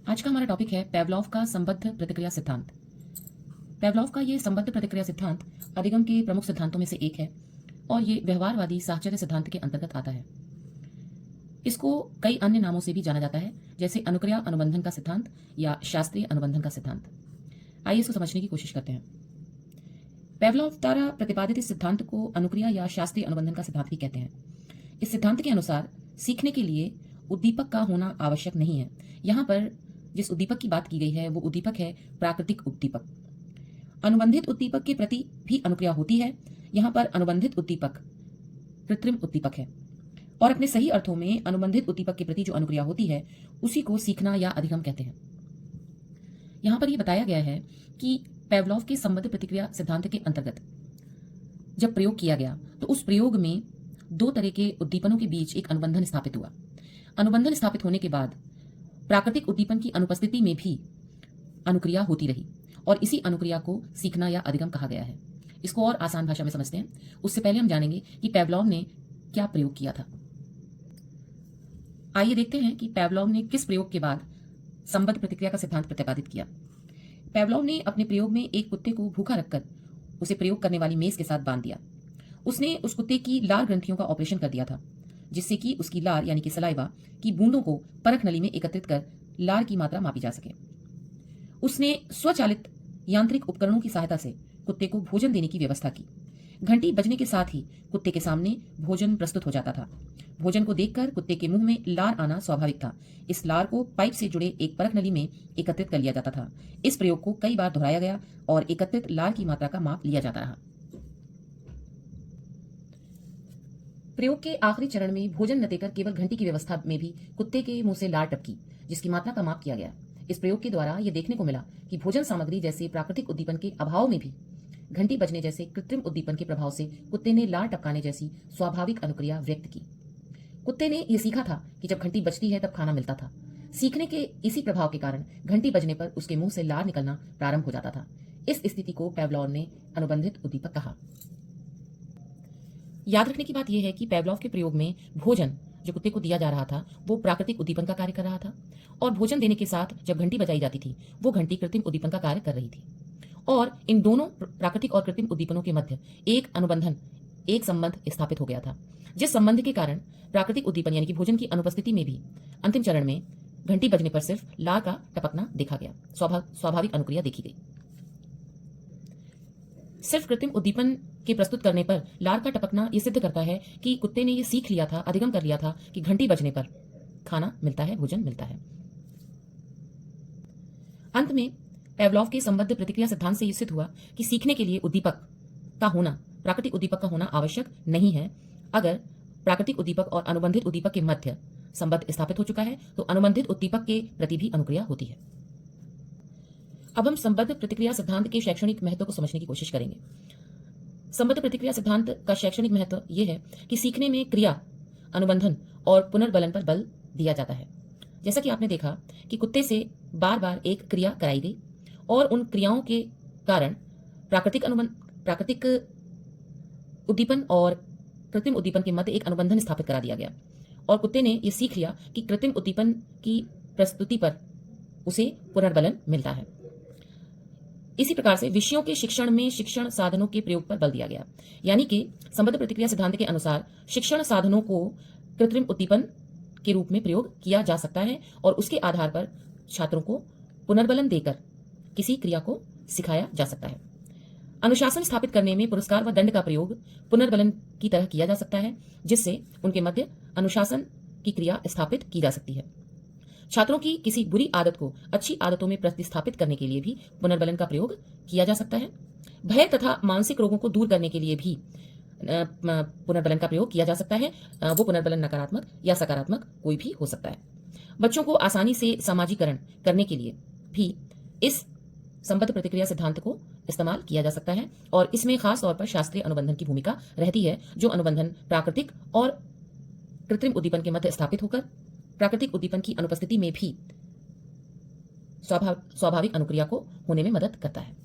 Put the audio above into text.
आज का हमारा टॉपिक है पेवलॉव का संबद्ध प्रतिक्रिया सिद्धांत। पेवलॉव का ये संबद्ध प्रतिक्रिया सिद्धांत अधिगम के प्रमुख सिद्धांतों में से एक है और ये व्यवहारवादी साहचर्य सिद्धांत के अंतर्गत आता है। इसको कई अन्य नामों से भी जाना जाता है, जैसे अनुक्रिया अनुबंधन का सिद्धांत या शास्त्रीय अनुबंधन का सिद्धांत। आइए इसको समझने की कोशिश करते हैं। पेवलॉव द्वारा प्रतिपादित इस सिद्धांत को अनुक्रिया या शास्त्रीय अनुबंधन का सिद्धांत भी कहते हैं। इस सिद्धांत के अनुसार सीखने के लिए उद्दीपक का होना आवश्यक नहीं है। यहाँ पर जिस उद्दीपक की बात की गई है वो उद्दीपक है प्राकृतिक उद्दीपक। अनुबंधित उद्दीपक के प्रति भी अनुक्रिया होती है। यहाँ पर अनुबंधित उद्दीपक कृत्रिम उद्दीपक है और अपने सही अर्थों में अनुबंधित उद्दीपक के प्रति जो अनुक्रिया होती है उसी को सीखना या अधिगम कहते हैं। यहाँ पर यह बताया गया है कि पेवलॉव के संबद्ध प्रतिक्रिया सिद्धांत के अंतर्गत जब प्रयोग किया गया तो उस प्रयोग में दो तरह के उद्दीपनों के बीच एक अनुबंधन स्थापित हुआ। अनुबंधन स्थापित होने के बाद प्राकृतिक उद्दीपन की अनुपस्थिति में भी अनुक्रिया होती रही और इसी अनुक्रिया को सीखना या अधिगम कहा गया है। इसको और आसान भाषा में समझते हैं, उससे पहले हम जानेंगे कि पेवलॉव ने क्या प्रयोग किया था। आइए देखते हैं कि पेवलॉव ने किस प्रयोग के बाद संबद्ध प्रतिक्रिया का सिद्धांत प्रतिपादित किया। पेवलॉव ने अपने प्रयोग में एक कुत्ते को भूखा रखकर उसे प्रयोग करने वाली मेज के साथ बांध दिया। उसने उस कुत्ते की लार ग्रंथियों का ऑपरेशन कर दिया था, जिससे कि उसकी लार यानी कि सलाइवा की बूंदों को परख नली में एकत्रित कर लार की मात्रा मापी जा सके। उसने स्वचालित यांत्रिक उपकरणों की सहायता से कुत्ते को भोजन देने की व्यवस्था की। घंटी बजने के साथ ही कुत्ते के सामने भोजन प्रस्तुत हो जाता था। भोजन को देखकर कुत्ते के मुंह में लार आना स्वाभाविक था। इस लार को पाइप से जुड़े एक परख नली में एकत्रित कर लिया जाता था। इस प्रयोग को कई बार दोहराया गया और एकत्रित लार की मात्रा का माप लिया जाता रहा। प्रयोग के आखिरी चरण में भोजन न देकर केवल घंटी की व्यवस्था में भी कुत्ते के मुंह से लार टपकी, जिसकी मात्रा का माप किया गया। इस प्रयोग के द्वारा यह देखने को मिला कि भोजन सामग्री जैसे प्राकृतिक उद्दीपन के अभाव में भी घंटी बजने जैसे कृत्रिम उद्दीपन के प्रभाव से कुत्ते ने लार टपकाने जैसी स्वाभाविक अनुक्रिया व्यक्त की। कुत्ते ने यह सीखा था कि जब घंटी बजती है तब खाना मिलता था। सीखने के इसी प्रभाव के कारण घंटी बजने पर उसके मुंह से लार निकलना प्रारंभ हो जाता था। इस स्थिति को पेवलॉव ने अनुबंधित उद्दीपक कहा। याद रखने की बात यह है कि पेवलॉव के प्रयोग में भोजन जो कुत्ते को दिया जा रहा था वो प्राकृतिक उद्दीपन का कार्य कर रहा था और भोजन देने के साथ जब घंटी बजाई जाती थी वो घंटी कृत्रिम उद्दीपन का कार्य कर रही थी और इन दोनों प्राकृतिक और कृत्रिम उद्दीपनों के मध्य एक अनुबंधन, एक संबंध स्थापित हो गया था, जिस संबंध के कारण प्राकृतिक उद्दीपन यानी कि भोजन की अनुपस्थिति में भी अंतिम चरण में घंटी बजने पर सिर्फ लार का टपकना देखा गया, स्वाभाविक अनुक्रिया देखी गई। सिर्फ कृत्रिम उद्दीपन के प्रस्तुत करने पर लार का टपकना यह सिद्ध करता है कि कुत्ते ने यह सीख लिया था, अधिगम कर लिया था कि घंटी बजने पर खाना मिलता है, भोजन मिलता है। अंत में पेवलॉव के संबद्ध प्रतिक्रिया सिद्धांत से यह सिद्ध हुआ कि सीखने के लिए उद्दीपक का होना, प्राकृतिक उद्दीपक का होना आवश्यक नहीं है। अगर प्राकृतिक उद्दीपक और अनुबंधित उद्दीपक के मध्य संबंध स्थापित हो चुका है तो अनुबंधित उद्दीपक के प्रति भी अनुक्रिया होती है। अब हम संबद्ध प्रतिक्रिया सिद्धांत के शैक्षणिक महत्व को समझने की कोशिश करेंगे। संबद्ध प्रतिक्रिया सिद्धांत का शैक्षणिक महत्व यह है कि सीखने में क्रिया, अनुबंधन और पुनर्बलन पर बल दिया जाता है। जैसा कि आपने देखा कि कुत्ते से बार बार एक क्रिया कराई गई और उन क्रियाओं के कारण प्राकृतिक उद्दीपन और कृत्रिम उद्दीपन के मध्य एक अनुबंधन स्थापित करा दिया गया और कुत्ते ने यह सीख लिया कि कृत्रिम उद्दीपन की प्रस्तुति पर उसे पुनर्बलन मिलता है। इसी प्रकार से विषयों के शिक्षण में शिक्षण साधनों के प्रयोग पर बल दिया गया, यानी कि संबद्ध प्रतिक्रिया सिद्धांत के अनुसार शिक्षण साधनों को कृत्रिम उद्दीपन के रूप में प्रयोग किया जा सकता है और उसके आधार पर छात्रों को पुनर्बलन देकर किसी क्रिया को सिखाया जा सकता है। अनुशासन स्थापित करने में पुरस्कार व दंड का प्रयोग पुनर्बलन की तरह किया जा सकता है, जिससे उनके मध्य अनुशासन की क्रिया स्थापित की जा सकती है। छात्रों की किसी बुरी आदत को अच्छी आदतों में प्रतिस्थापित करने के लिए भी पुनर्बलन का प्रयोग किया जा सकता है। भय तथा मानसिक रोगों को दूर करने के लिए भी पुनर्बलन का प्रयोग किया जा सकता है। वो पुनर्बलन नकारात्मक या सकारात्मक कोई भी हो सकता है। बच्चों को आसानी से सामाजिकरण करने के लिए भी इस संबद्ध प्रतिक्रिया सिद्धांत को इस्तेमाल किया जा सकता है और इसमें खास तौर पर शास्त्रीय अनुबंधन की भूमिका रहती है, जो अनुबंधन प्राकृतिक और कृत्रिम उद्दीपन के मध्य स्थापित होकर प्राकृतिक उद्दीपन की अनुपस्थिति में भी स्वाभाविक अनुक्रिया को होने में मदद करता है।